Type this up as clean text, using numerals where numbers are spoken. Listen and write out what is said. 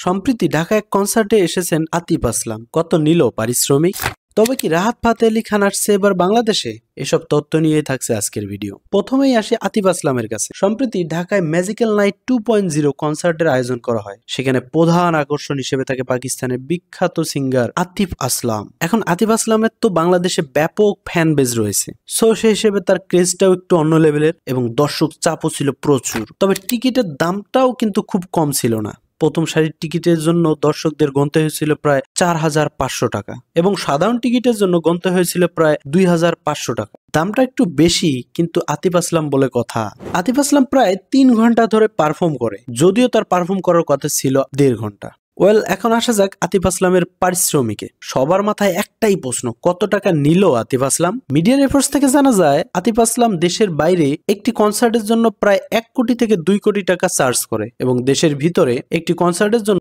সম্প্রতি ঢাকা এক কনসার্টে এসেছেন আতিফ আসলাম। কত নিল পারিশ্রমিক? তবে কি রাহাত ফাতে আলী খান আসছে এবার বাংলাদেশে? এসব তথ্য নিয়ে থাকছে আজকের ভিডিও। প্রথমেই আসে আতিফ আসলামের কাছে। সম্প্রতি ঢাকায় ম্যাজিক্যাল নাইট 2.0 কনসার্টের আয়োজন করা হয়। সেখানে প্রধান আকর্ষণ হিসেবে থাকে পাকিস্তানের বিখ্যাত সিঙ্গার আতিফ আসলাম। এখন আতিফ আসলামের তো বাংলাদেশে ব্যাপক ফ্যান বেজ রয়েছে, সো সেই হিসেবে তার ক্রেজটাও একটু অন্য লেভেলের এবং দর্শক চাপও ছিল প্রচুর। তবে টিকিটের দামটাও কিন্তু খুব কম ছিল না। প্রথম সারির টিকিটের জন্য দর্শকদের গুনতে হয়েছিল প্রায় 4,500 টাকা এবং সাধারণ টিকিটের জন্য গুনতে হয়েছিল প্রায় 2,500 টাকা। দামটা একটু বেশি, কিন্তু আতিফ আসলাম বলে কথা। আতিফ আসলাম প্রায় 3 ঘন্টা ধরে পারফর্ম করে, যদিও তার পারফর্ম করার কথা ছিল 1.5 ঘন্টা। এখন আসা যাক আতিফ আসলামের পারিশ্রমিকে। সবার মাথায় একটাই প্রশ্ন, কত টাকা নিল আতিফ আসলাম? মিডিয়া রিপোর্টস থেকে জানা যায় আতিফ আসলাম দেশের বাইরে একটি কনসার্টের জন্য প্রায় 1 কোটি থেকে 2 কোটি টাকা চার্জ করে এবং দেশের ভিতরে একটি কনসার্টের জন্য